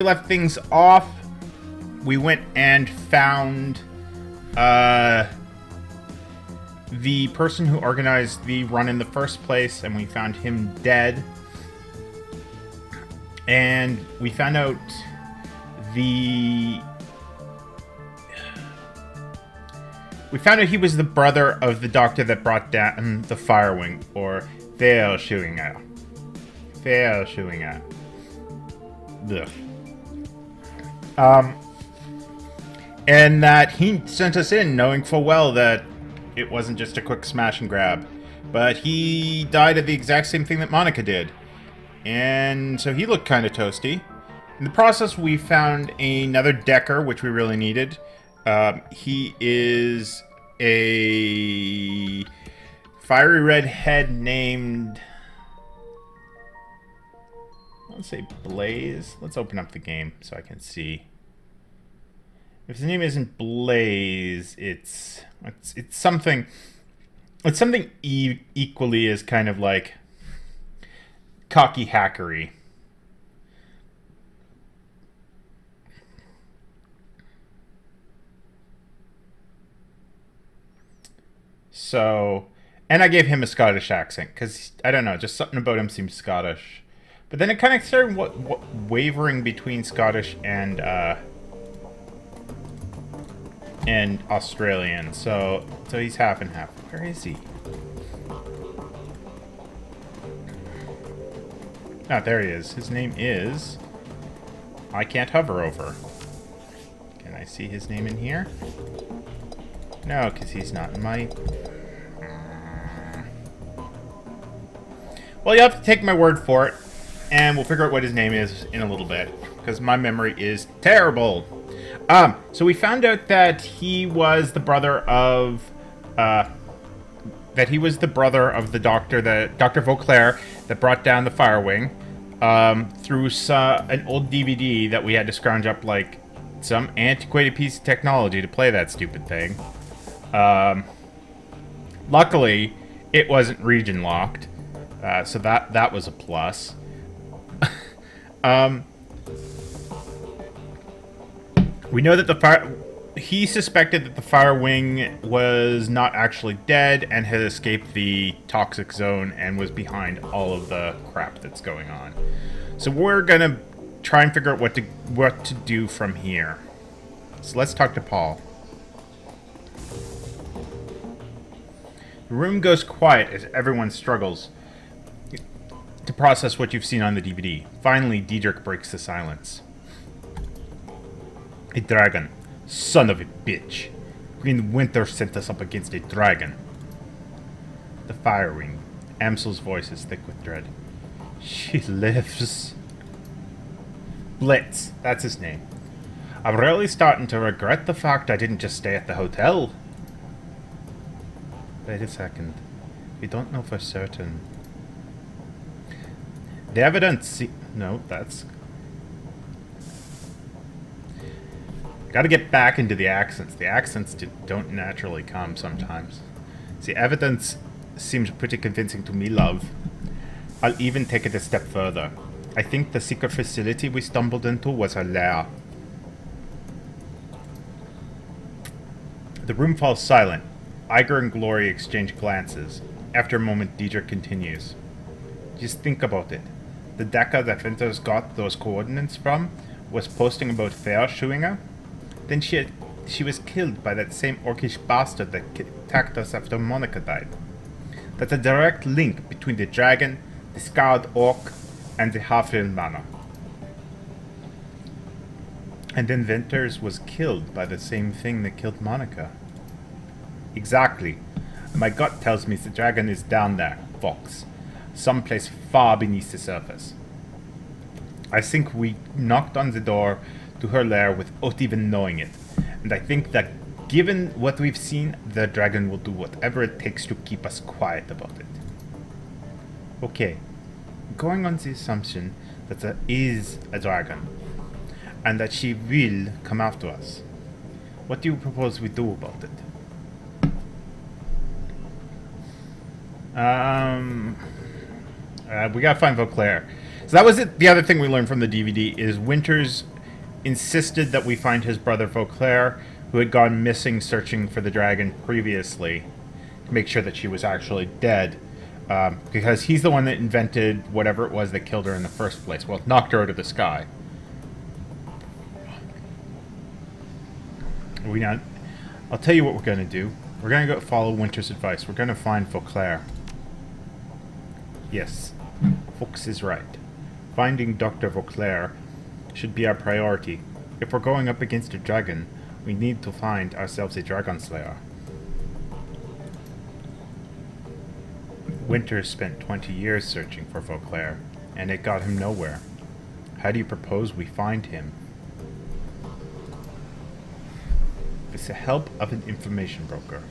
left things off, we went and found the person who organized the run in the first place, and we found him dead. And we found out he was the brother of the doctor that brought down the Firewing, or Shadowrunner. And that he sent us in knowing full well that it wasn't just a quick smash and grab, but he died of the exact same thing that Monica did. And so he looked kind of toasty. In the process, we found another Decker, which we really needed. He is a fiery red head named... let's say Blaze. Let's open up the game so I can see. If his name isn't Blaze, it's something. It's something equally as kind of like cocky hackery. So, and I gave him a Scottish accent because I don't know, just something about him seems Scottish. But then it kind of started wavering between Scottish and Australian. So he's half and half. Where is he? Ah, there he is. His name is... I can't hover over. Can I see his name in here? No, because he's not in my... Well, you have to take my word for it, and we'll figure out what his name is in a little bit, because my memory is terrible. So we found out that he was the brother of... the doctor, Dr. Vauclair, that brought down the Firewing, through an old DVD that we had to scrounge up, like, some antiquated piece of technology to play that stupid thing. Luckily, it wasn't region locked, so that was a plus. We know that he suspected that the Firewing was not actually dead and had escaped the toxic zone and was behind all of the crap that's going on. So we're gonna try and figure out what to do from here. So let's talk to Paul. The room goes quiet as everyone struggles to process what you've seen on the DVD. Finally, Diedrich breaks the silence. A dragon. Son of a bitch. Green Winter sent us up against a dragon. The Firewing. Amsel's voice is thick with dread. She lives. Blitz. That's his name. I'm really starting to regret the fact I didn't just stay at the hotel. Wait a second. We don't know for certain. The evidence... No, that's... Gotta get back into the accents. The accents don't naturally come sometimes. The evidence seems pretty convincing to me, love. I'll even take it a step further. I think the secret facility we stumbled into was her lair. The room falls silent. Iger and Glory exchange glances. After a moment, Diedrich continues. Just think about it. The Decker that Winters got those coordinates from was posting about Shadowrunner. Then she was killed by that same orcish bastard that attacked us after Monica died. That's a direct link between the dragon, the scarred orc, and the half-elf manor. And then Winters was killed by the same thing that killed Monica. Exactly. My gut tells me the dragon is down there, Fox. Someplace far beneath the surface. I think we knocked on the door to her lair without even knowing it. And I think that given what we've seen, the dragon will do whatever it takes to keep us quiet about it. Okay. Going on the assumption that there is a dragon, and that she will come after us, what do you propose we do about it? We gotta find Vauclair. So that was it. The other thing we learned from the DVD is Winters insisted that we find his brother Vauclair, who had gone missing searching for the dragon previously, to make sure that she was actually dead. Because he's the one that invented whatever it was that killed her in the first place. Well, knocked her out of the sky. I'll tell you what we're going to do. We're going to go follow Winter's advice. We're going to find Vauclair. Yes, Fuchs is right. Finding Dr. Vauclair should be our priority. If we're going up against a dragon, we need to find ourselves a dragon slayer. Winter spent 20 years searching for Vauclair, and it got him nowhere. How do you propose we find him? With the help of an information broker.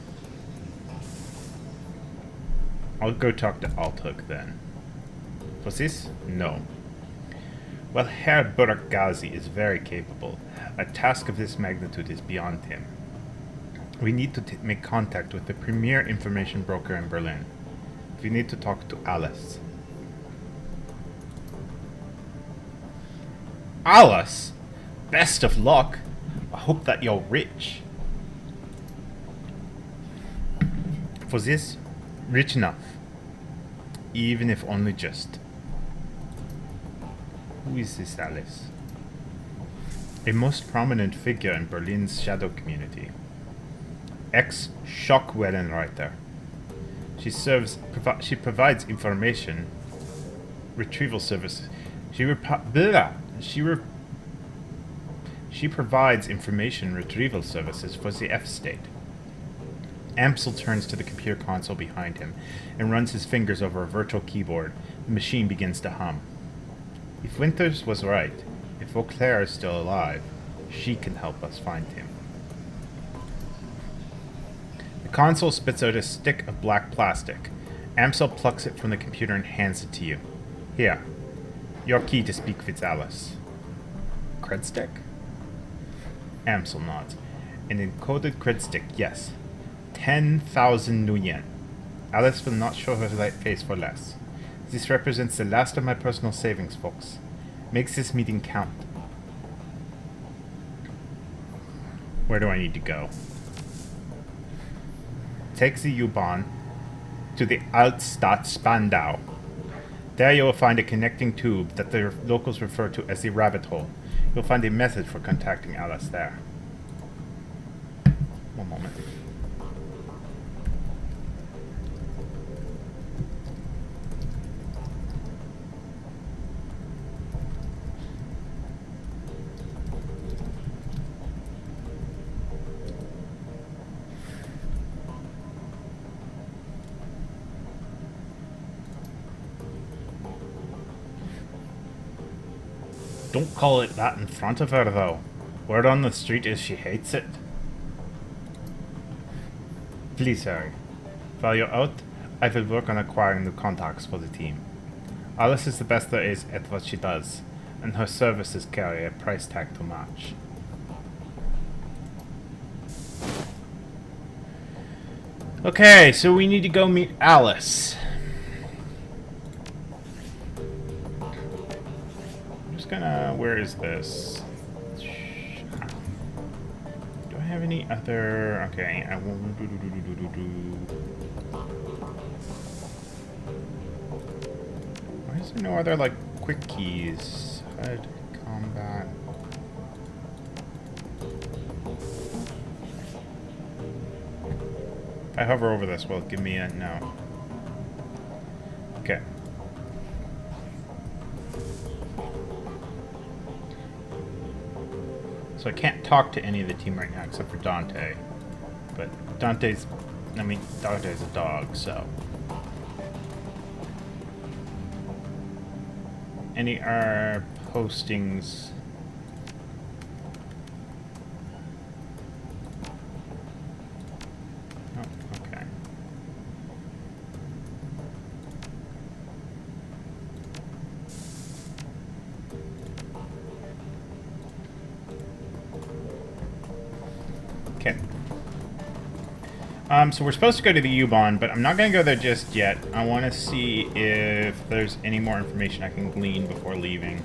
I'll go talk to Altuk then. Was this? No. Well, Herr Burak-Gazi is very capable. A task of this magnitude is beyond him. We need to make contact with the premier information broker in Berlin. We need to talk to Alice. Alice? Best of luck. I hope that you're rich. For this, rich enough. Even if only just. Who is this Alice? A most prominent figure in Berlin's shadow community. Ex-Schockwellenreiter. She provides information retrieval services. She provides information retrieval services for the F state. Amsel turns to the computer console behind him and runs his fingers over a virtual keyboard. The machine begins to hum. If Winters was right, if Vauclair is still alive, she can help us find him. The console spits out a stick of black plastic. Amsel plucks it from the computer and hands it to you. Here, your key to speak with Alice. Cred stick? Amsel nods. An encoded cred stick, yes. 10,000 nuyen. Alice will not show her face for less. This represents the last of my personal savings, folks. Makes this meeting count. Where do I need to go? Take the U-Bahn to the Altstadt Spandau. There you will find a connecting tube that the locals refer to as the rabbit hole. You'll find a method for contacting Alice there. One moment. Don't call it that in front of her, though. Word on the street is she hates it. Please, Harry. While you're out, I will work on acquiring new contacts for the team. Alice is the best there is at what she does, and her services carry a price tag to match. Okay, so we need to go meet Alice. Where is this? Do I have any other? Okay, I will Why is there no other like quick keys? HUD, combat. If I hover over this, will it give me a no? Okay. So I can't talk to any of the team right now except for Dante. But Dante's a dog, so. Any postings? Oh, okay. Okay. So we're supposed to go to the U-Bahn, but I'm not going to go there just yet. I want to see if there's any more information I can glean before leaving.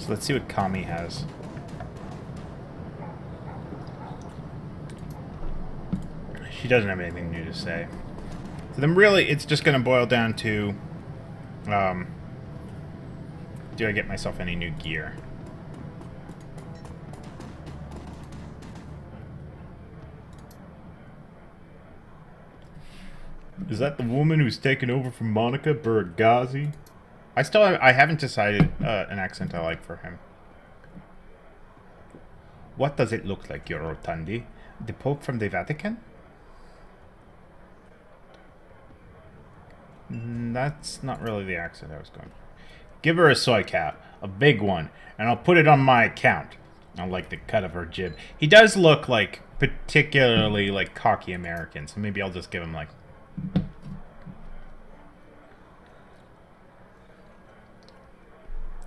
So let's see what Kami has. She doesn't have anything new to say. So then really, it's just going to boil down to, do I get myself any new gear? Is that the woman who's taken over from Monica Bergazi? I haven't decided an accent I like for him. What does it look like, your Rotundi? The Pope from the Vatican? That's not really the accent I was going for. Give her a soy cap, a big one, and I'll put it on my account. I like the cut of her jib. He does look like particularly like cocky American, so maybe I'll just give him like...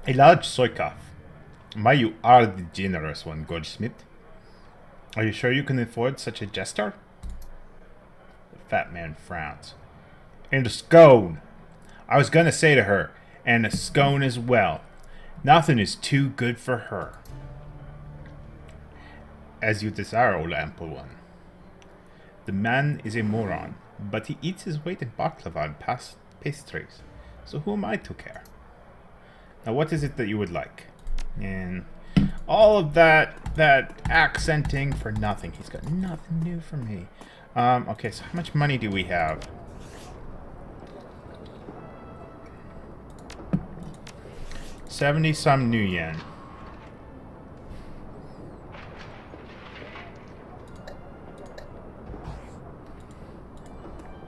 a large soy calf. My, you are the generous one, Goldsmith. Are you sure you can afford such a jester? The fat man frowns. And a scone. I was gonna say to her, and a scone as well. Nothing is too good for her. As you desire, old ample one. The man is a moron, but he eats his weight in baklava and pastries. So who am I to care? Now, what is it that you would like? And all of that accenting for nothing. He's got nothing new for me. Okay, so how much money do we have? $70-some new yen.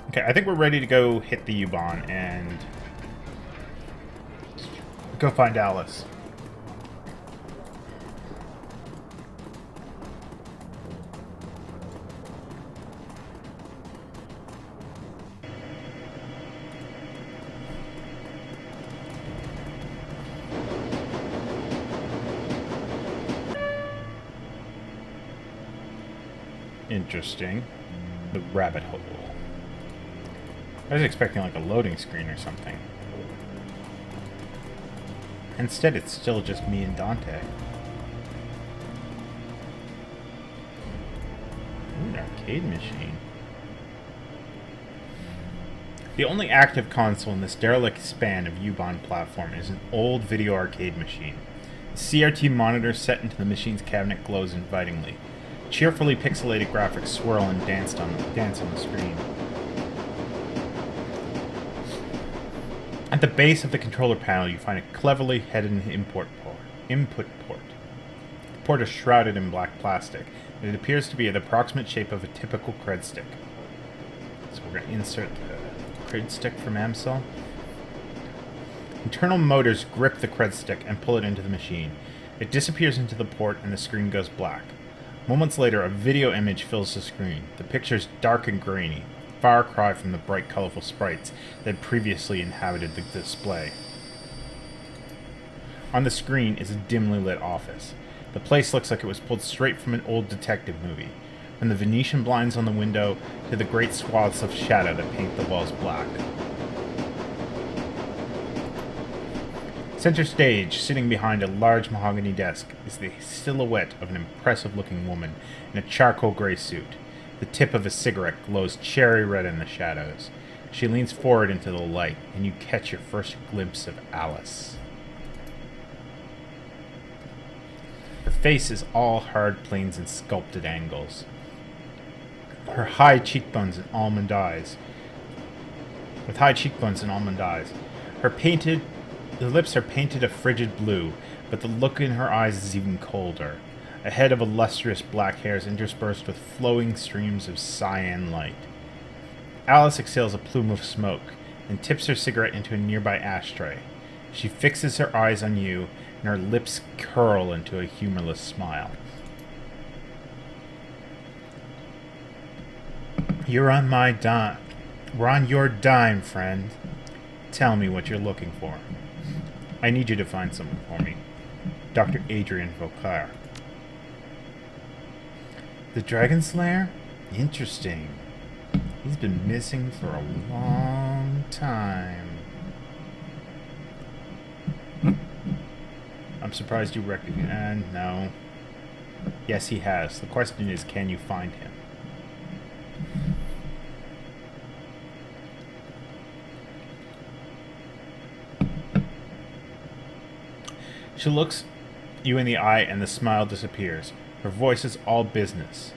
Okay, I think we're ready to go hit the U-Bahn and go find Alice. Interesting. The rabbit hole. I was expecting like a loading screen or something. Instead, it's still just me and Dante. Ooh, an arcade machine. The only active console in this derelict span of U-Bahn platform is an old video arcade machine. The CRT monitor set into the machine's cabinet glows invitingly. Cheerfully pixelated graphics swirl and dance on the screen. At the base of the controller panel, you find a cleverly hidden input port. The port is shrouded in black plastic, and it appears to be the approximate shape of a typical cred stick. So we're going to insert the cred stick from AMSL. Internal motors grip the cred stick and pull it into the machine. It disappears into the port, and the screen goes black. Moments later, a video image fills the screen. The picture's dark and grainy, a far cry from the bright, colorful sprites that had previously inhabited the display. On the screen is a dimly lit office. The place looks like it was pulled straight from an old detective movie, from the Venetian blinds on the window to the great swaths of shadow that paint the walls black. Center stage, sitting behind a large mahogany desk, is the silhouette of an impressive-looking woman in a charcoal gray suit. The tip of a cigarette glows cherry red in the shadows. She leans forward into the light, and you catch your first glimpse of Alice. Her face is all hard planes and sculpted angles. Her high cheekbones and almond eyes. The lips are painted a frigid blue, but the look in her eyes is even colder. A head of illustrious black hair is interspersed with flowing streams of cyan light. Alice exhales a plume of smoke and tips her cigarette into a nearby ashtray. She fixes her eyes on you, and her lips curl into a humorless smile. We're on your dime, friend. Tell me what you're looking for. I need you to find someone for me. Dr. Adrian Vauclair. The Dragon Slayer? Interesting. He's been missing for a long time. I'm surprised you recognize... And no. Yes, he has. The question is, can you find him? She looks you in the eye and the smile disappears. Her voice is all business.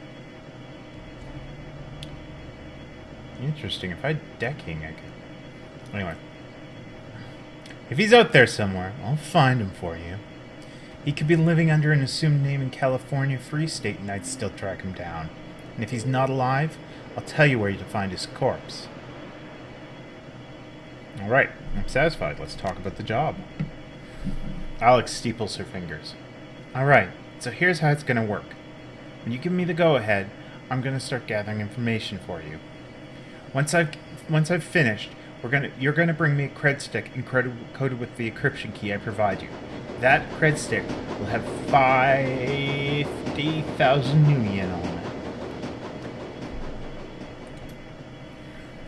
Interesting. If I had decking, I could... Anyway. If he's out there somewhere, I'll find him for you. He could be living under an assumed name in California Free State and I'd still track him down. And if he's not alive, I'll tell you where to find his corpse. Alright, I'm satisfied. Let's talk about the job. Alex steeples her fingers. Alright, so here's how it's gonna work. When you give me the go-ahead, I'm gonna start gathering information for you. Once I've finished, you're gonna bring me a cred stick encoded with the encryption key I provide you. That cred stick will have 50,000 new yen on it.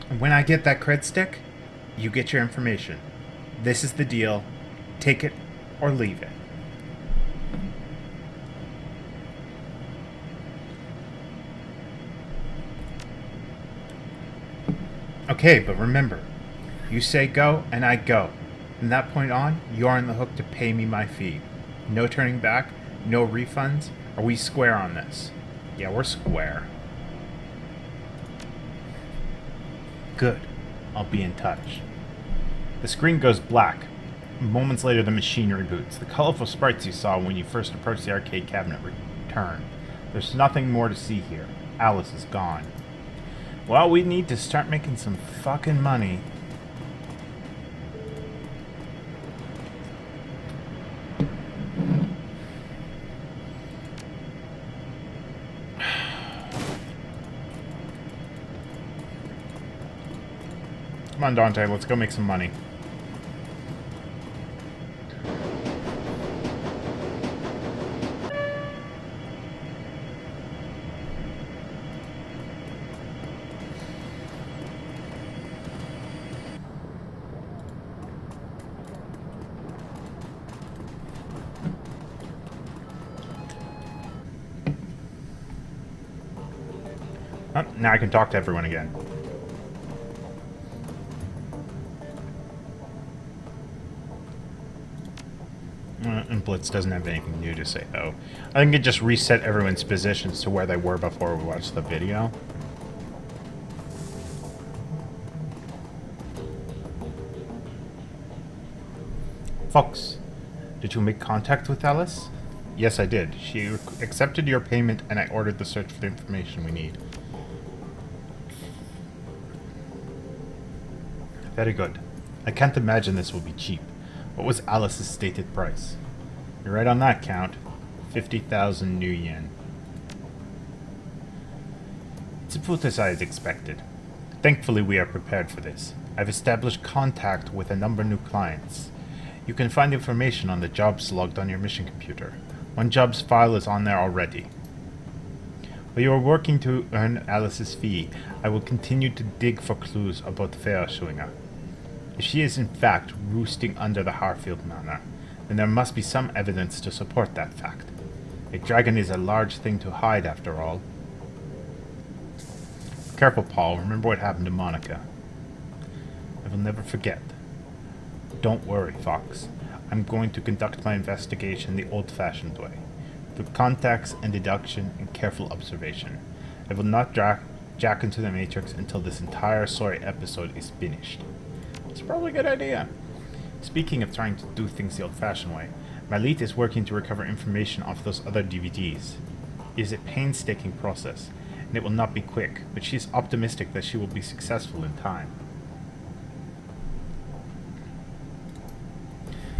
And when I get that cred stick, you get your information. This is the deal. Take it or leave it. Okay, but remember, you say go, and I go. From that point on, you're on the hook to pay me my fee. No turning back, no refunds. Are we square on this? Yeah, we're square. Good. I'll be in touch. The screen goes black. Moments later, the machinery boots. The colorful sprites you saw when you first approached the arcade cabinet return. There's nothing more to see here. Alice is gone. Well, we need to start making some fucking money. Come on, Dante, let's go make some money. Oh, now I can talk to everyone again. And Blitz doesn't have anything new to say, though. I think it just reset everyone's positions to where they were before we watched the video. Fox, did you make contact with Alice? Yes, I did. She accepted your payment, and I ordered the search for the information we need. Very good. I can't imagine this will be cheap. What was Alice's stated price? You're right on that count. 50,000 new yen. It's about as I had expected. Thankfully, we are prepared for this. I've established contact with a number of new clients. You can find information on the jobs logged on your mission computer. One job's file is on there already. While you are working to earn Alice's fee, I will continue to dig for clues about Feuerschwinger. If she is in fact roosting under the Harfield Manor, then there must be some evidence to support that fact. A dragon is a large thing to hide, after all. Careful, Paul. Remember what happened to Monica. I will never forget. Don't worry, Fox. I'm going to conduct my investigation the old-fashioned way, through contacts and deduction and careful observation. I will not jack into the Matrix until this entire sorry episode is finished. It's probably a good idea. Speaking of trying to do things the old-fashioned way, Malit is working to recover information off those other DVDs. It is a painstaking process, and it will not be quick, but she is optimistic that she will be successful in time.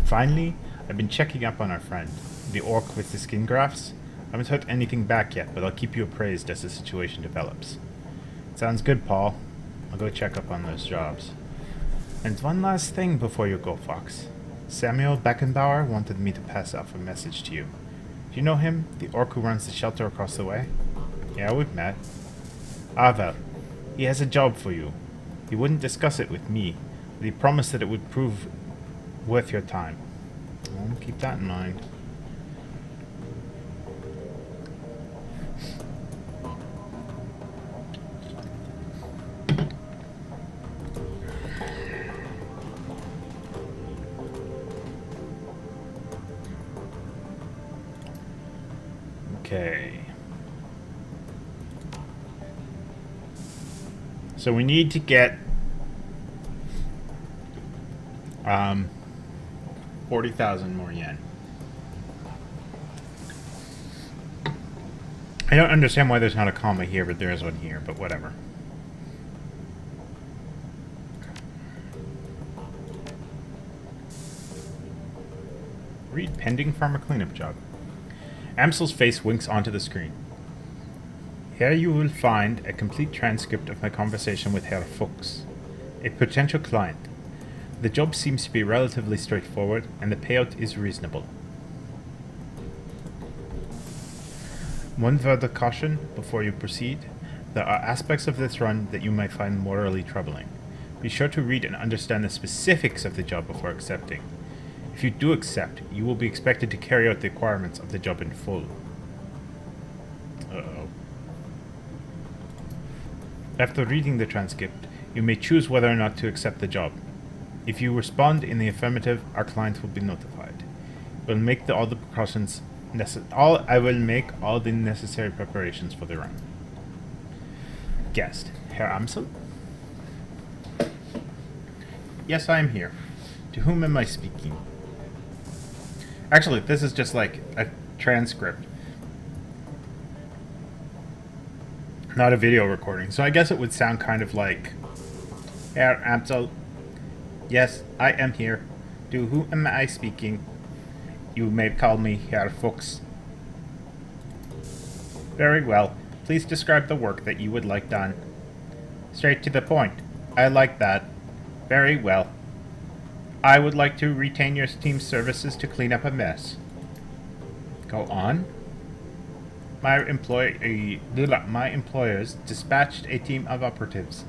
Finally, I've been checking up on our friend, the orc with the skin grafts. I haven't heard anything back yet, but I'll keep you appraised as the situation develops. Sounds good, Paul. I'll go check up on those jobs. And one last thing before you go, Fox. Samuel Beckenbauer wanted me to pass off a message to you. Do you know him, the orc who runs the shelter across the way? Yeah, we've met. Ah, well, he has a job for you. He wouldn't discuss it with me, but he promised that it would prove worth your time. I'll keep that in mind. Okay. So we need to get 40,000 more yen. I don't understand why there's not a comma here, but there is one here, but whatever. Read pending farmer cleanup job. Amsel's face winks onto the screen. Here you will find a complete transcript of my conversation with Herr Fuchs, a potential client. The job seems to be relatively straightforward, and the payout is reasonable. One further caution before you proceed. There are aspects of this run that you might find morally troubling. Be sure to read and understand the specifics of the job before accepting. If you do accept, you will be expected to carry out the requirements of the job in full. Uh-oh. After reading the transcript, you may choose whether or not to accept the job. If you respond in the affirmative, our client will be notified. I will make all the necessary preparations for the run. Guest, Herr Amsel? Yes, I am here. To whom am I speaking? Actually, this is just like a transcript, not a video recording. So I guess it would sound kind of like, Herr Amsel. Yes, I am here. To whom am I speaking? You may call me Herr Fuchs. Very well. Please describe the work that you would like done. Straight to the point. I like that. Very well. I would like to retain your team's services to clean up a mess. Go on. My employers dispatched a team of operatives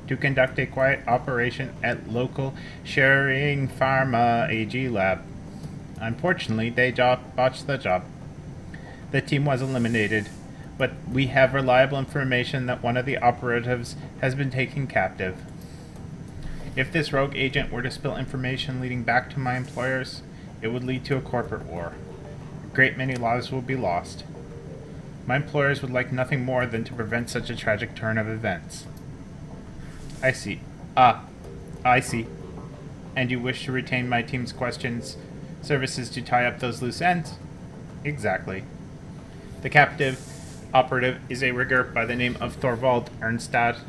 to conduct a quiet operation at local Sharing Pharma AG lab. Unfortunately, they botched the job. The team was eliminated, but we have reliable information that one of the operatives has been taken captive. If this rogue agent were to spill information leading back to my employers, it would lead to a corporate war. A great many lives will be lost. My employers would like nothing more than to prevent such a tragic turn of events. I see. I see. And you wish to retain my team's services to tie up those loose ends? Exactly. The captive operative is a rigger by the name of Thorvald Ernstad.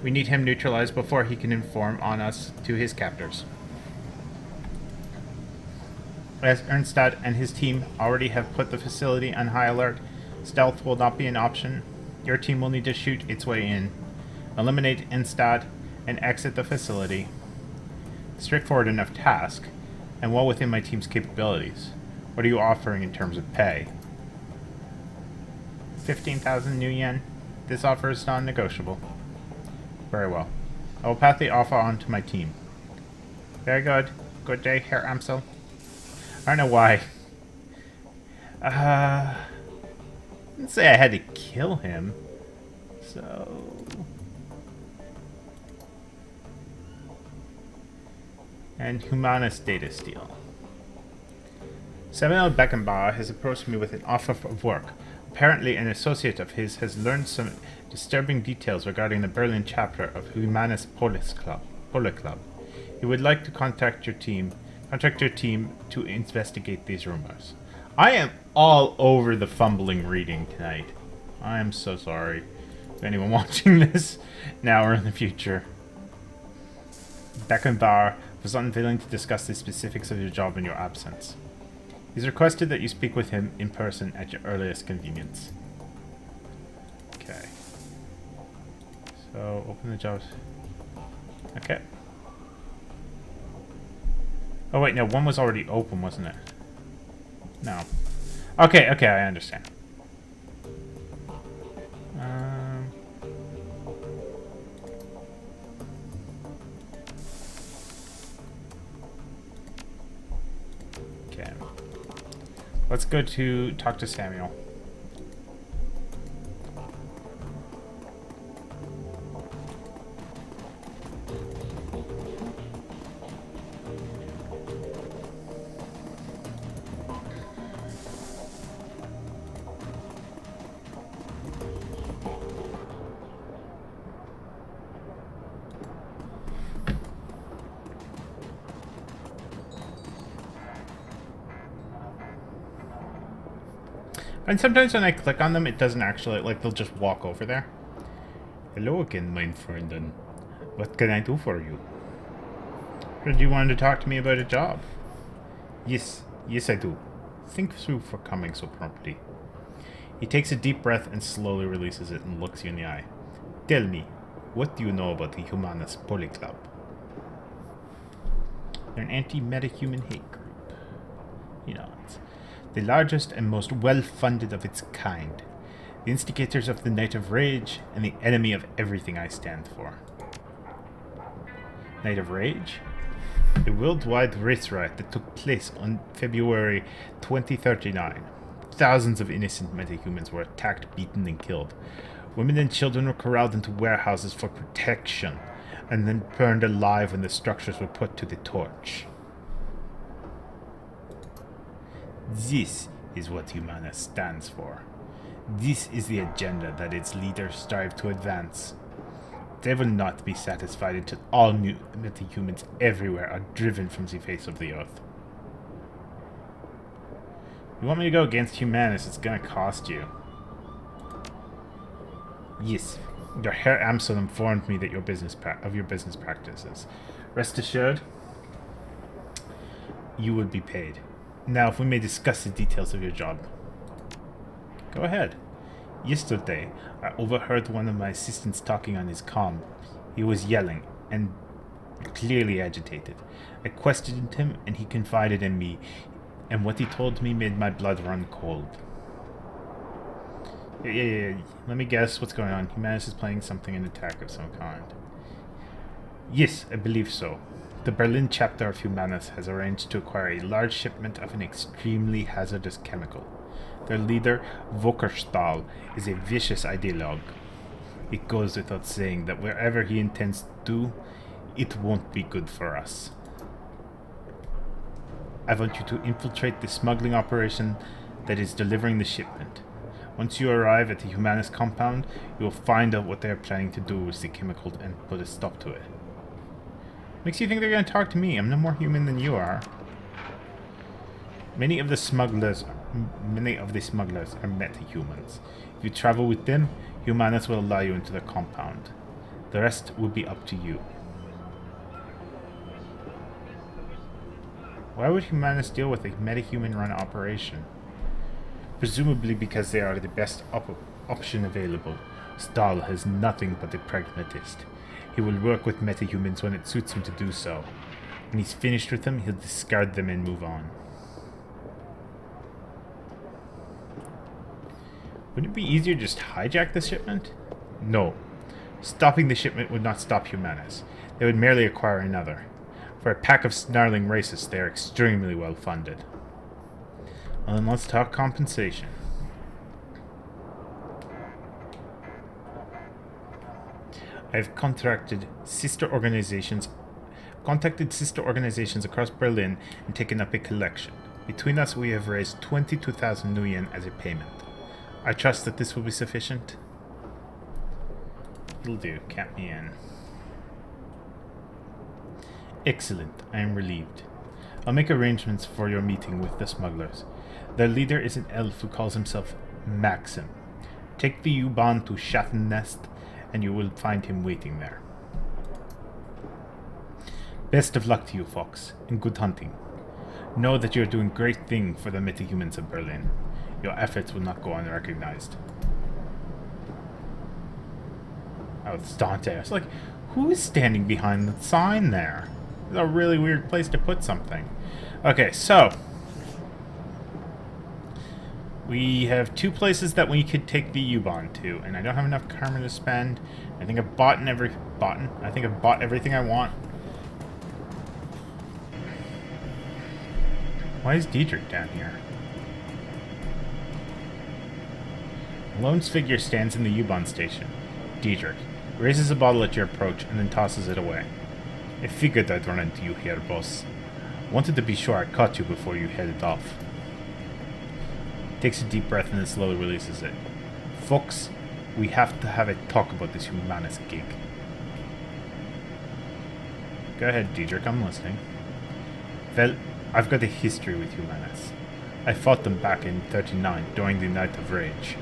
We need him neutralized before he can inform on us to his captors. As Ernstad and his team already have put the facility on high alert, stealth will not be an option. Your team will need to shoot its way in, eliminate Ernstad, and exit the facility. Straightforward enough task, and well within my team's capabilities. What are you offering in terms of pay? 15,000 new yen. This offer is non-negotiable. Very well. I will pass the offer on to my team. Very good. Good day, Herr Amsel. I don't know why. I didn't say I had to kill him. So... and Humanus data steal. Samuel Beckenbauer has approached me with an offer of work. Apparently, an associate of his has learned some disturbing details regarding the Berlin chapter of Humanus Poli Club. He would like to contact your team to investigate these rumors. I am all over the fumbling reading tonight. I am so sorry to anyone watching this now or in the future. Beckenbauer was unwilling to discuss the specifics of your job in your absence. He's requested that you speak with him in person at your earliest convenience. Okay. So, open the jobs. Okay. Oh wait, no, one was already open, wasn't it? No. Okay, I understand. Okay. Let's go to talk to Samuel. And sometimes when I click on them, it doesn't actually, like, they'll just walk over there. Hello again, my friend, and what can I do for you? Did you want to talk to me about a job? Yes, I do. Think through for coming so promptly. He takes a deep breath and slowly releases it and looks you in the eye. Tell me, what do you know about the Humanus Poly Club? They're an anti-metahuman hate group. You know, it's the largest and most well-funded of its kind. The instigators of the Night of Rage, and the enemy of everything I stand for. Night of Rage? A worldwide race riot that took place on February 2039. Thousands of innocent metahumans were attacked, beaten, and killed. Women and children were corralled into warehouses for protection, and then burned alive when the structures were put to the torch. This is what Humanus stands for. This is the agenda that its leaders strive to advance. They will not be satisfied until all metahumans everywhere are driven from the face of the earth. You want me to go against Humanus, it's gonna cost you. Yes, your Herr Amsel informed me that your business practices. Rest assured, you will be paid. Now, if we may discuss the details of your job. Go ahead. Yesterday, I overheard one of my assistants talking on his comm. He was yelling and clearly agitated. I questioned him and he confided in me, and what he told me made my blood run cold. Yeah. Let me guess what's going on. Humanus is planning something, an attack of some kind. Yes, I believe so. The Berlin chapter of Humanus has arranged to acquire a large shipment of an extremely hazardous chemical. Their leader, Vokerstahl, is a vicious ideologue. It goes without saying that wherever he intends to do, it won't be good for us. I want you to infiltrate the smuggling operation that is delivering the shipment. Once you arrive at the Humanus compound, you will find out what they are planning to do with the chemical and put a stop to it. Makes you think they're going to talk to me. I'm no more human than you are. Many of the smugglers are metahumans. If you travel with them, Humanus will allow you into the compound. The rest will be up to you. Why would Humanus deal with a metahuman-run operation? Presumably because they are the best option available. Stahl has nothing but a pragmatist. He will work with metahumans when it suits him to do so. When he's finished with them, he'll discard them and move on. Wouldn't it be easier to just hijack the shipment? No. Stopping the shipment would not stop Humanus. They would merely acquire another. For a pack of snarling racists, they are extremely well funded. Well, then let's talk compensation. I have contacted sister organizations across Berlin and taken up a collection. Between us, we have raised 22,000 nuyen as a payment. I trust that this will be sufficient. It'll do. Count me in. Excellent. I am relieved. I'll make arrangements for your meeting with the smugglers. Their leader is an elf who calls himself Maxim. Take the U-Bahn to Schaffennest, and you will find him waiting there. Best of luck to you, Fox, and good hunting. Know that you are doing great things for the metahumans of Berlin. Your efforts will not go unrecognized. Oh, it's Dante. I was like, who is standing behind the sign there? It's a really weird place to put something. Okay, so we have two places that we could take the U-Bahn to, and I don't have enough karma to spend. I think I've bought everything I want. Why is Diedrich down here? A lone figure stands in the U-Bahn station. Diedrich raises a bottle at your approach and then tosses it away. I figured I'd run into you here, boss. Wanted to be sure I caught you before you headed off. Takes a deep breath and then slowly releases it. Fox, we have to have a talk about this Humanus gig. Go ahead, Diedrich, I'm listening. Well, I've got a history with Humanus. I fought them back in 39 during the Night of Rage.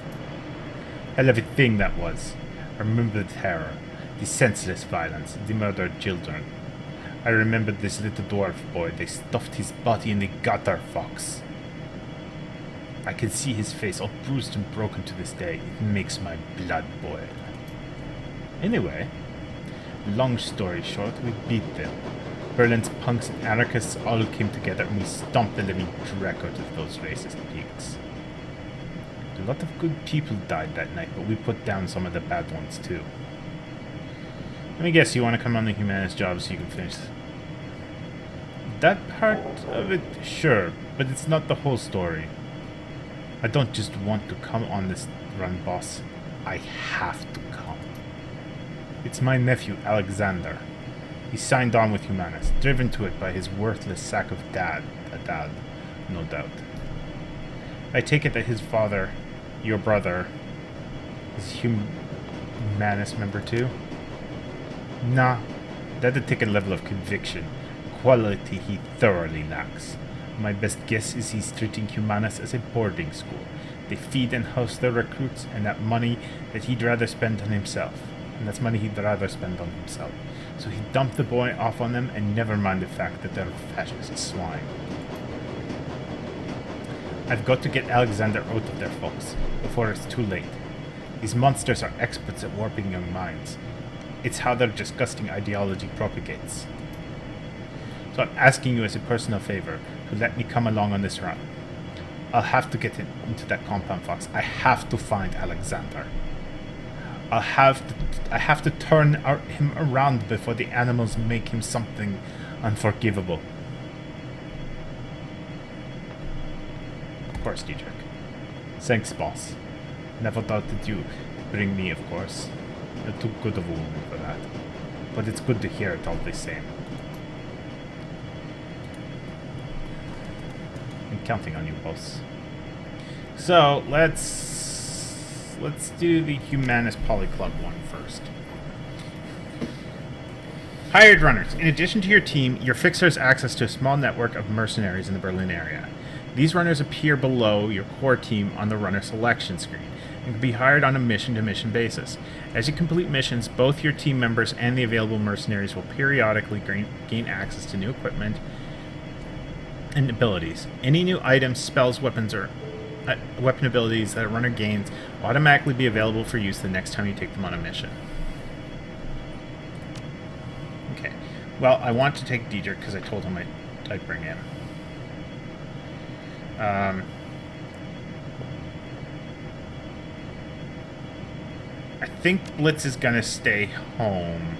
Hell of a thing that was. I remember the terror, the senseless violence, the murdered children. I remembered this little dwarf boy. They stuffed his body in the gutter, Fox. I can see his face all bruised and broken to this day. It makes my blood boil. Anyway, long story short, we beat them. Berlin's punks and anarchists all came together and we stomped the living dreck out of those racist pigs. A lot of good people died that night, but we put down some of the bad ones too. Let me guess, you want to come on the Humanist job so you can finish that part of it? Sure, but it's not the whole story. I don't just want to come on this run, boss. I have to come. It's my nephew, Alexander. He signed on with Humanus, driven to it by his worthless sack of dad, no doubt. I take it that his father, your brother, is Humanus member too? Nah, that'd take a level of conviction, quality he thoroughly lacks. My best guess is he's treating Humanus as a boarding school. They feed and house their recruits, and that money that he'd rather spend on himself. And that's money he'd rather spend on himself. So he dumped the boy off on them, and never mind the fact that they're fascist swine. I've got to get Alexander out of there, folks, before it's too late. These monsters are experts at warping young minds. It's how their disgusting ideology propagates. So I'm asking you as a personal favor to let me come along on this run. I'll have to get into that compound, Fox. I have to find Alexander. I have to turn him around before the animals make him something unforgivable. Of course, Diedrich. Thanks, boss. Never doubted you bring me, of course. You're too good of a woman for that. But it's good to hear it all the same. I'm counting on you, boss. So, let's do the Humanist Polyclub one first. Hired runners. In addition to your team, your fixer has access to a small network of mercenaries in the Berlin area. These runners appear below your core team on the runner selection screen and can be hired on a mission-to-mission basis. As you complete missions, both your team members and the available mercenaries will periodically gain access to new equipment and abilities. Any new items, spells, weapons, or weapon abilities that a runner gains will automatically be available for use the next time you take them on a mission. Okay. Well, I want to take Diedrich because I told him I'd bring him. I think Blitz is gonna stay home.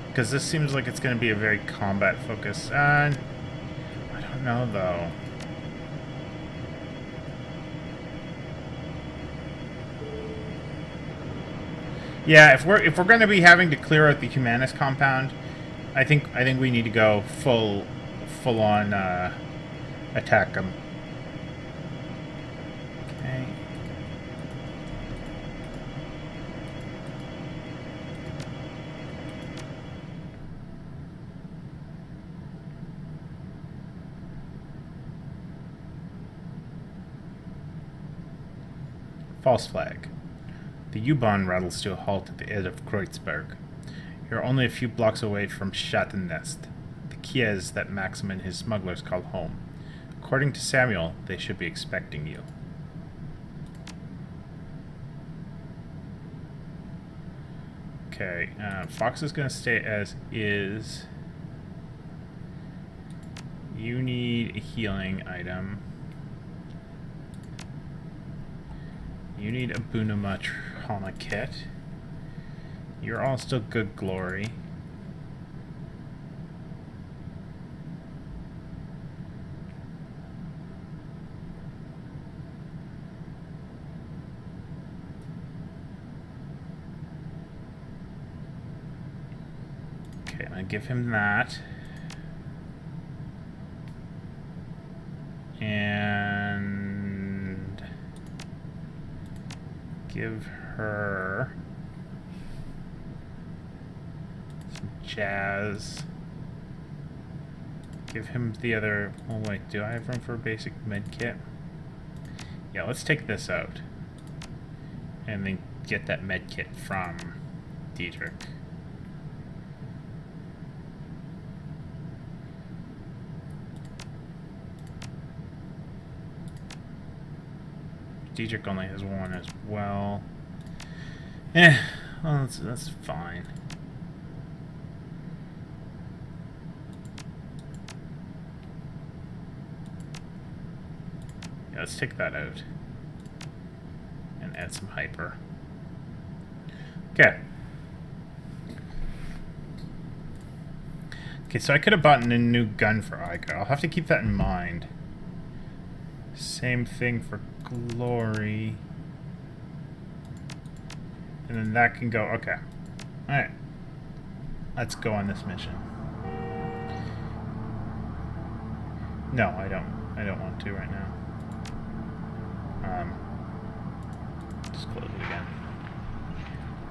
Because this seems like it's going to be a very combat focus. I don't know, though. Yeah, if we're going to be having to clear out the Humanus compound, I think we need to go full on attack them. Okay. False flag. The U-Bahn rattles to a halt at the edge of Kreuzberg. You're only a few blocks away from Schattennest, the Kies that Maxim and his smugglers call home. According to Samuel, they should be expecting you. Okay, Fox is going to stay as is. You need a healing item. You need a Bunama Arcana kit. You're all still good glory. Okay, I'm gonna give him that. And give her some jazz. Give him the other... Oh wait, do I have room for a basic med kit? Yeah, let's take this out. And then get that med kit from Diedrich. Diedrich only has one as well. Well, that's fine. Yeah, let's take that out. And add some hyper. Okay. Okay, so I could have bought a new gun for Ica. I'll have to keep that in mind. Same thing for glory. And then that can go... Okay. Alright. Let's go on this mission. No, I don't want to right now. Just close it again.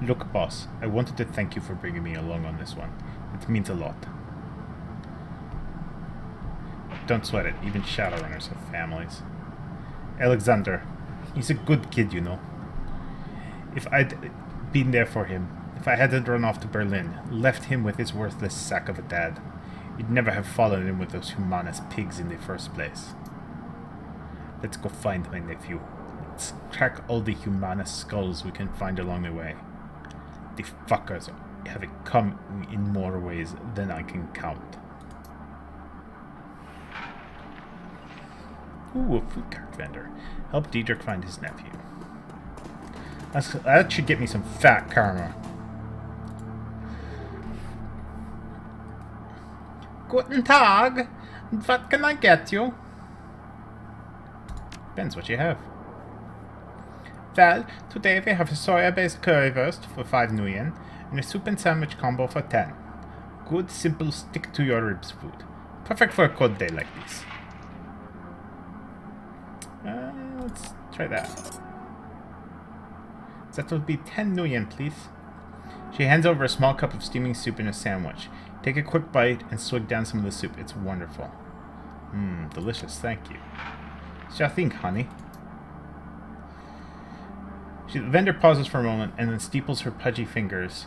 Look, boss. I wanted to thank you for bringing me along on this one. It means a lot. Don't sweat it. Even Shadowrunners have families. Alexander. He's a good kid, you know. If I'd been there for him, if I hadn't run off to Berlin, left him with his worthless sack of a dad, you'd never have fallen in with those Humanus pigs in the first place. Let's go find my nephew. Let's crack all the Humanus skulls we can find along the way. The fuckers have it come in more ways than I can count. Ooh, a food cart vendor. Help Diedrich find his nephew. That should get me some fat karma. Guten Tag. What can I get you? Depends what you have. Well, today we have a soya-based currywurst for 5 nuyen and a soup and sandwich combo for 10. Good, simple, stick-to-your-ribs food. Perfect for a cold day like this. Let's try that. That will be 10 nuyen, please. She hands over a small cup of steaming soup and a sandwich. Take a quick bite and swig down some of the soup. It's wonderful. Delicious, thank you. Sure thing, honey. The vendor pauses for a moment and then steeples her pudgy fingers.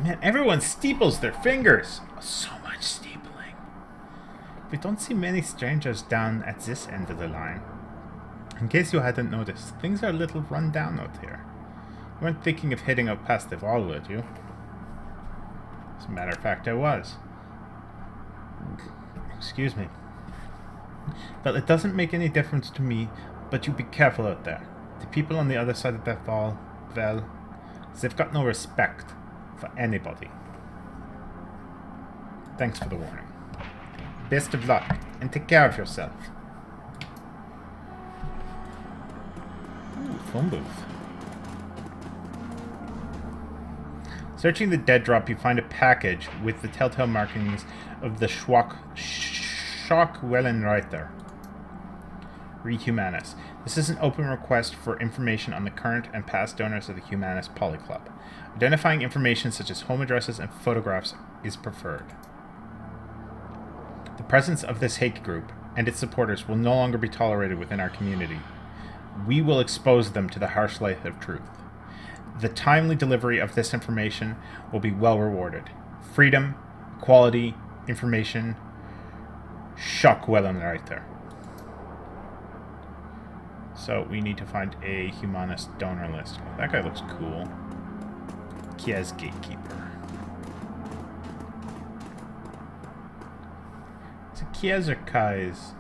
Man, everyone steeples their fingers! So much steepling. We don't see many strangers down at this end of the line. In case you hadn't noticed, things are a little run down out here. You weren't thinking of heading out past the wall, would you? As a matter of fact, I was. Excuse me. Well, it doesn't make any difference to me, but you be careful out there. The people on the other side of that wall, well, they've got no respect for anybody. Thanks for the warning. Best of luck, and take care of yourself. Ooh, phone booth. Searching the dead drop, you find a package with the telltale markings of the Schockwellenreiter. Read Humanus. This is an open request for information on the current and past donors of the Humanus Polyclub. Identifying information such as home addresses and photographs is preferred. The presence of this hate group and its supporters will no longer be tolerated within our community. We will expose them to the harsh light of truth. The timely delivery of this information will be well rewarded. Freedom, equality, information, Schockwellenreiter. So we need to find a Humanus donor list. Oh, that guy looks cool. Kiez Gatekeeper. Is it Kiez or Kais?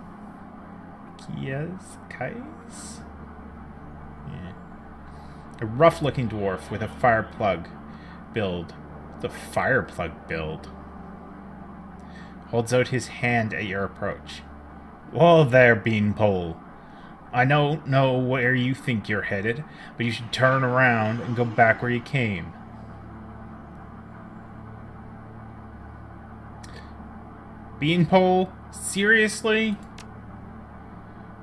Kiez? Kais? Yeah. A rough-looking dwarf with a fire plug build. The fire plug build. Holds out his hand at your approach. Whoa there, Beanpole. I don't know where you think you're headed, but you should turn around and go back where you came. Beanpole? Seriously?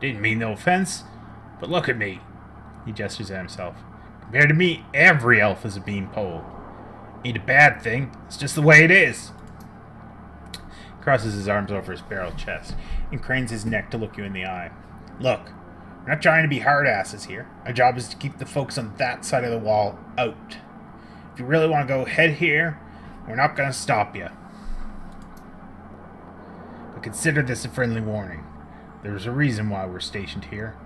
Didn't mean no offense, but look at me. He gestures at himself. Compared to me, every elf is a beanpole. Ain't a bad thing, it's just the way it is. He crosses his arms over his barrel chest and cranes his neck to look you in the eye. Look, we're not trying to be hard asses here. Our job is to keep the folks on that side of the wall out. If you really want to go head here, we're not going to stop you. But consider this a friendly warning. There's a reason why we're stationed here.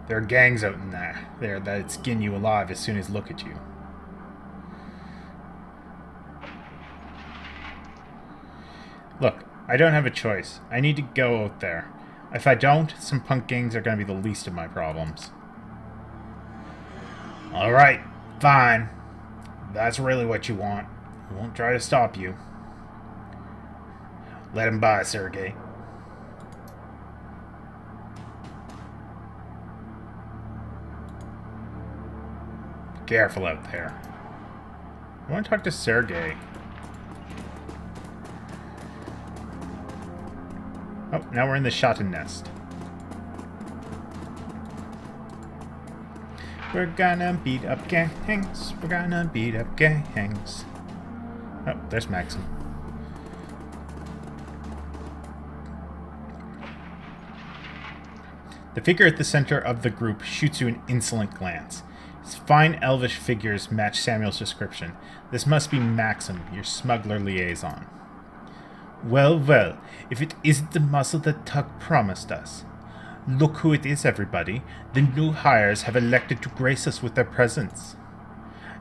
There are gangs out in there that'd skin you alive as soon as look at you. Look, I don't have a choice. I need to go out there. If I don't, some punk gangs are going to be the least of my problems. Alright, fine. That's really what you want. I won't try to stop you. Let him by, Sergey. Be careful out there. I want to talk to Sergey. Oh, now we're in the Shotgun Nest. We're gonna beat up gangs. We're gonna beat up gangs. Oh, there's Maxim. The figure at the center of the group shoots you an insolent glance. His fine elvish figures match Samuel's description. This must be Maxim, your smuggler liaison. Well, well, if it isn't the muscle that Tuck promised us. Look who it is, everybody. The new hires have elected to grace us with their presence.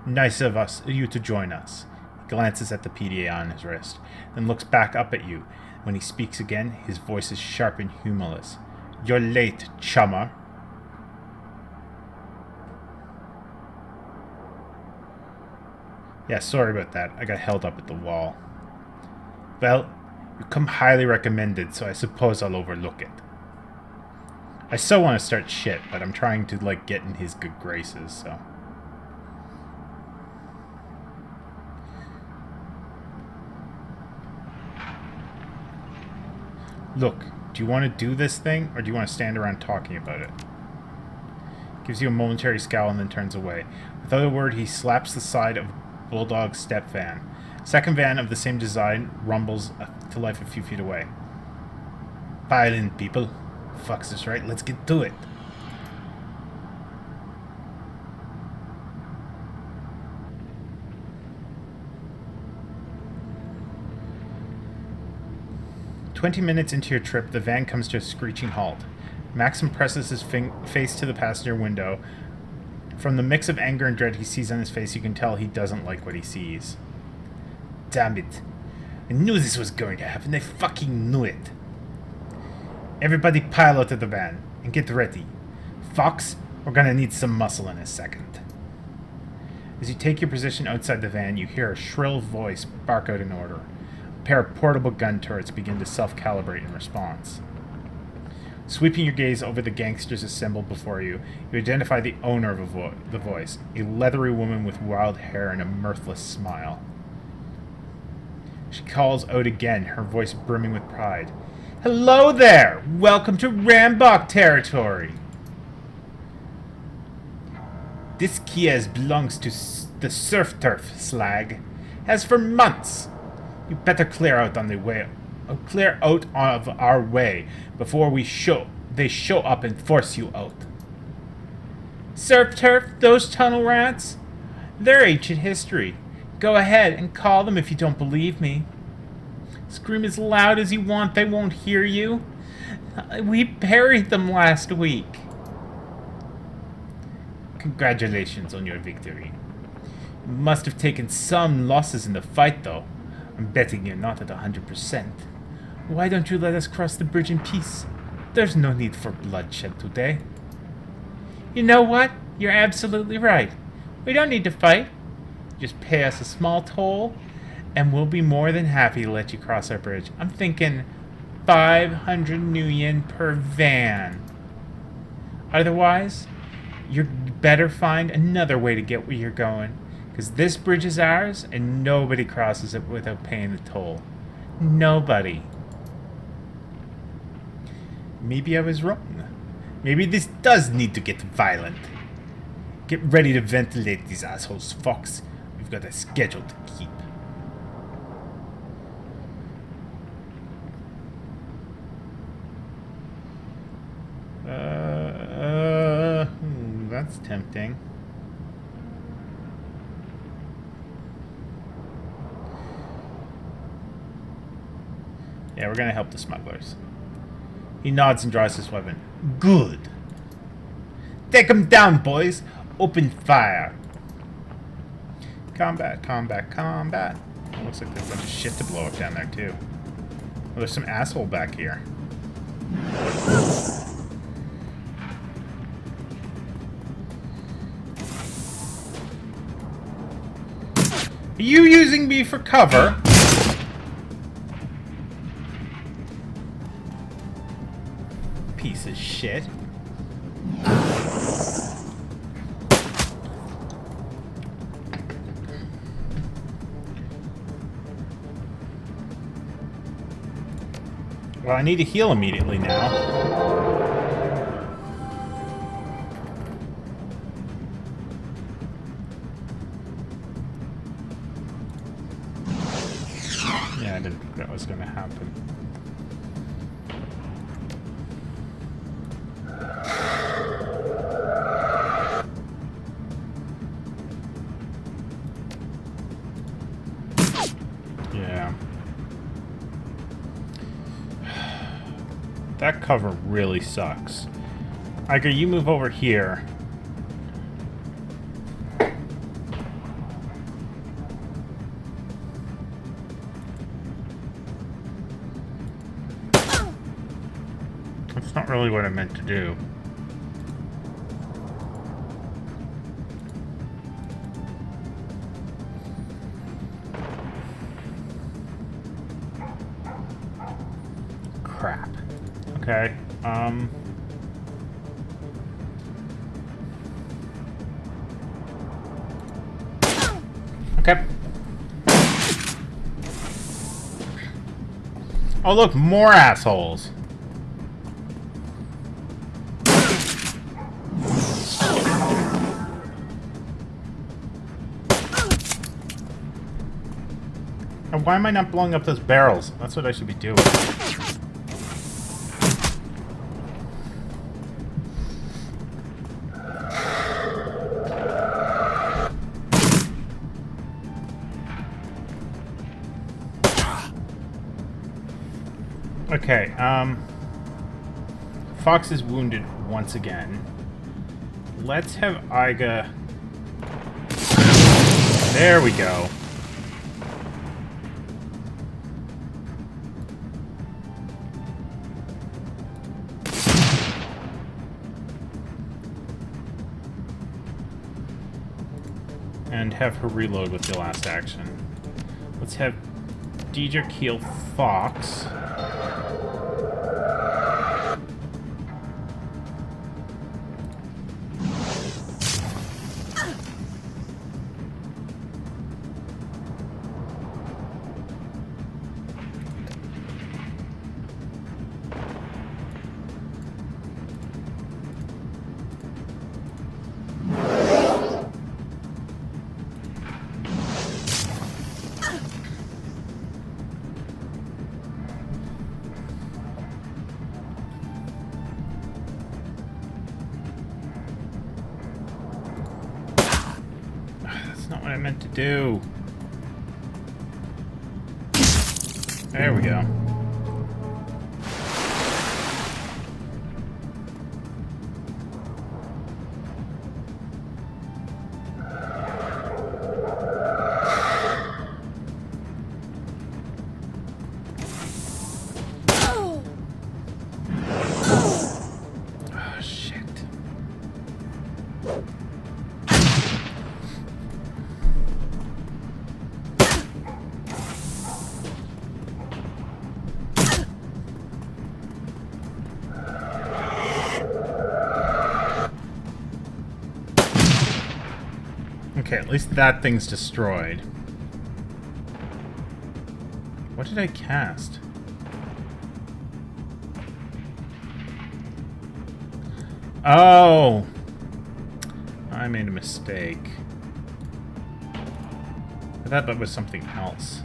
Nice of you to join us. He glances at the PDA on his wrist, then looks back up at you. When he speaks again, his voice is sharp and humorless. You're late, chummer. Yeah, sorry about that. I got held up at the wall. Well, you come highly recommended, so I suppose I'll overlook it. I so want to start shit, but I'm trying to, get in his good graces, so... Look, do you want to do this thing, or do you want to stand around talking about it? Gives you a momentary scowl and then turns away. Without a word, he slaps the side of Bulldog's step van. Second van of the same design rumbles to life a few feet away. Pile in, people. Fuck's this right, let's get to it. "20 minutes into your trip, the van comes to a screeching halt. Maxim presses his face to the passenger window. From the mix of anger and dread he sees on his face, you can tell he doesn't like what he sees. Damn it. I knew this was going to happen. I fucking knew it. Everybody pile out of the van and get ready. Fox, we're gonna need some muscle in a second." As you take your position outside the van, you hear a shrill voice bark out an order. A pair of portable gun turrets begin to self-calibrate in response. Sweeping your gaze over the gangsters assembled before you, you identify the owner of the voice, a leathery woman with wild hair and a mirthless smile. She calls out again, her voice brimming with pride. "Hello there! Welcome to Rambach territory! This Kiev belongs to the surf turf, slag. Has for months. You better clear out of our way before they show up and force you out." "Surf turf? Those tunnel rats? They're ancient history. Go ahead and call them if you don't believe me. Scream as loud as you want, they won't hear you. We buried them last week." "Congratulations on your victory. You must have taken some losses in the fight, though. I'm betting you're not at 100%. Why don't you let us cross the bridge in peace? There's no need for bloodshed today." "You know what? You're absolutely right. We don't need to fight. Just pay us a small toll, and we'll be more than happy to let you cross our bridge. I'm thinking 500 new yen per van. Otherwise, you better find another way to get where you're going. Because this bridge is ours, and nobody crosses it without paying the toll. Nobody. Maybe I was wrong. Maybe this does need to get violent. Get ready to ventilate these assholes, Fox. We've got a schedule to keep. That's tempting. Yeah, we're gonna help the smugglers. He nods and draws his weapon. Good. Take him down, boys. Open fire. Combat, combat, combat. It looks like there's a bunch of shit to blow up down there, too. Oh, there's some asshole back here. Are you using me for cover? Piece of shit. Well, I need to heal immediately now. Yeah, I didn't think that was going to happen. Yeah. That cover really sucks. Iger, you move over here. That's not really what I meant to do. Crap. Okay, Okay. Oh, look, more assholes. And why am I not blowing up those barrels? That's what I should be doing. Okay, Fox is wounded once again. Let's have Iga... There we go. And have her reload with the last action. Let's have Deidre heal Fox. Not what I meant to do. There we go. Oh, shit. Okay, at least that thing's destroyed. What did I cast? Oh! I made a mistake. I thought that was something else.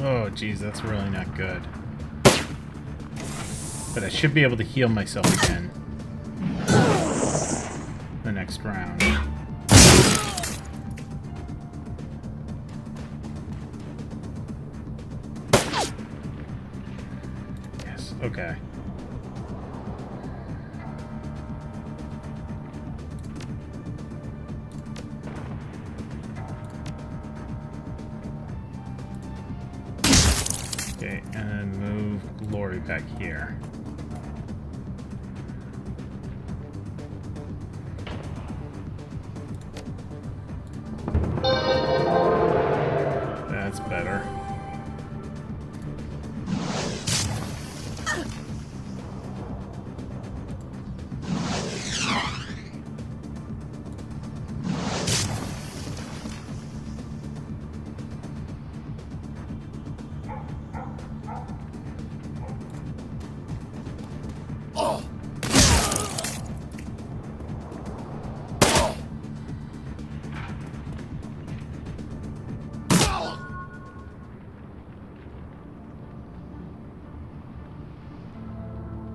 Oh, geez, that's really not good. But I should be able to heal myself again. The next round. Yes, okay. Okay, and move Glory back here. That's better.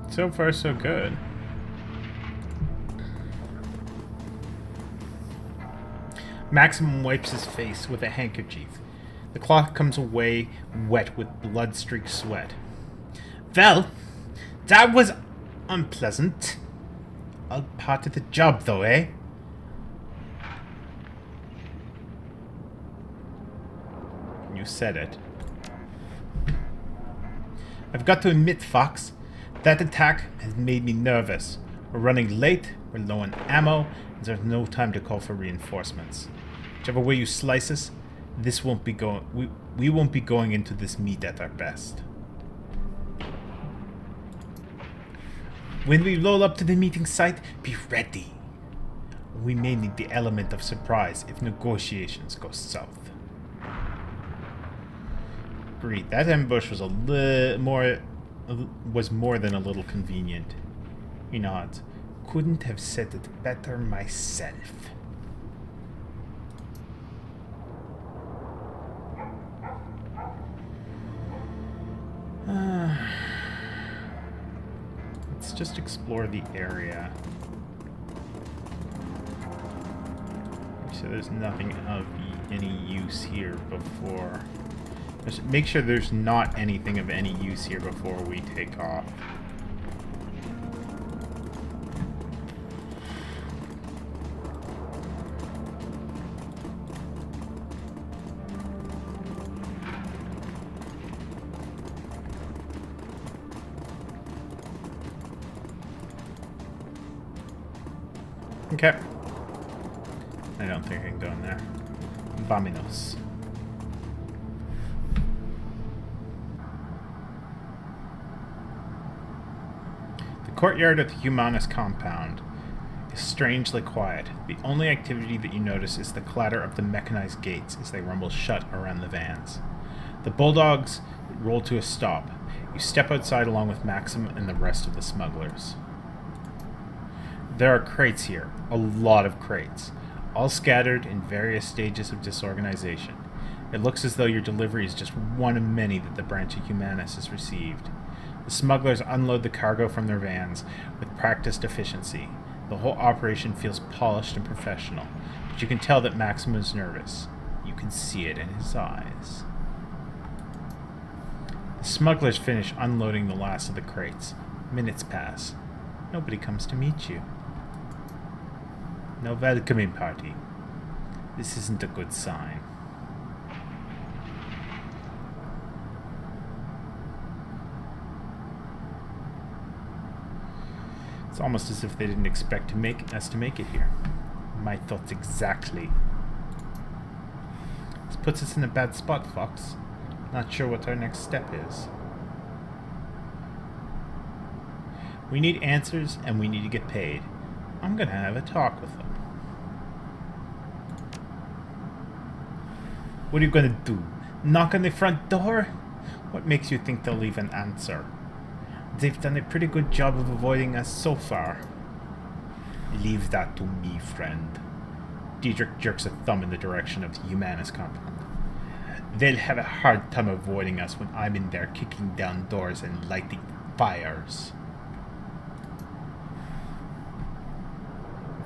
So far, so good. Maximum wipes his face with a handkerchief. The cloth comes away wet with blood-streaked sweat. Well, that was unpleasant. All part of the job, though, eh? You said it. I've got to admit, Fox, that attack has made me nervous. We're running late, we're low on ammo, and there's no time to call for reinforcements. Whichever way you slice us, this won't be we won't be going into this meet at our best. When we roll up to the meeting site, be ready. We may need the element of surprise if negotiations go south. Agreed. That ambush was more than a little convenient. He nods. Couldn't have said it better myself. Let's just explore the area. So there's nothing of any use here before. Just make sure there's not anything of any use here before we take off. Okay. I don't think I can go in there. Vaminos. The courtyard of the Humanus compound is strangely quiet. The only activity that you notice is the clatter of the mechanized gates as they rumble shut around the vans. The bulldogs roll to a stop. You step outside along with Maxim and the rest of the smugglers. There are crates here, a lot of crates, all scattered in various stages of disorganization. It looks as though your delivery is just one of many that the branch of Humanus has received. The smugglers unload the cargo from their vans with practiced efficiency. The whole operation feels polished and professional, but you can tell that Maxim is nervous. You can see it in his eyes. The smugglers finish unloading the last of the crates. Minutes pass. Nobody comes to meet you. No welcoming party. This isn't a good sign. It's almost as if they didn't expect us to make it here. My thoughts exactly. This puts us in a bad spot, Fox. Not sure what our next step is. We need answers, and we need to get paid. I'm gonna have a talk with them. What are you gonna do? Knock on the front door? What makes you think they'll leave an answer? They've done a pretty good job of avoiding us so far. Leave that to me, friend. Diedrich jerks a thumb in the direction of the Humanus compound. They'll have a hard time avoiding us when I'm in there kicking down doors and lighting fires.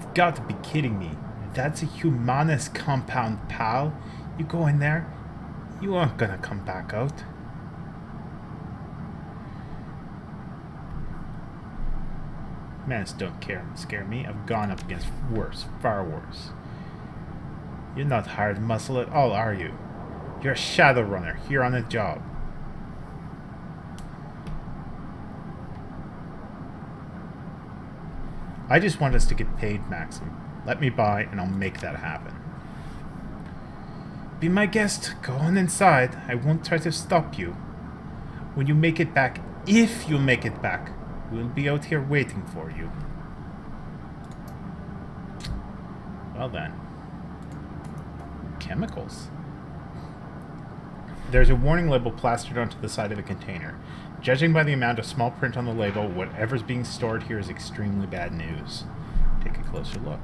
You've got to be kidding me. That's a Humanus compound, pal. You go in there, you aren't gonna come back out. Humanists don't scare me. I've gone up against worse, far worse. You're not hard muscle at all, are you? You're a Shadowrunner, here on a job. I just want us to get paid, Maxim. Let me by, and I'll make that happen. Be my guest. Go on inside. I won't try to stop you. When you make it back, if you make it back, we'll be out here waiting for you. Well then. Chemicals. There's a warning label plastered onto the side of the container. Judging by the amount of small print on the label, whatever's being stored here is extremely bad news. Take a closer look.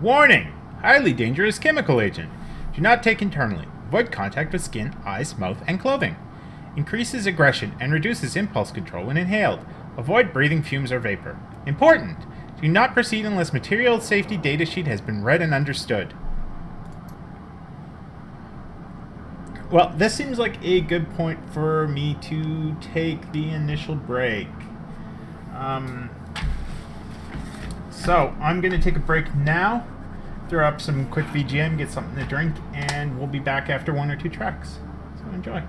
Warning! Highly dangerous chemical agent. Do not take internally. Avoid contact with skin, eyes, mouth, and clothing. Increases aggression and reduces impulse control when inhaled. Avoid breathing fumes or vapor. Important! Do not proceed unless material safety data sheet has been read and understood. Well, this seems like a good point for me to take the initial break. So, I'm going to take a break now, throw up some quick VGM, get something to drink, and we'll be back after one or two tracks. So enjoy.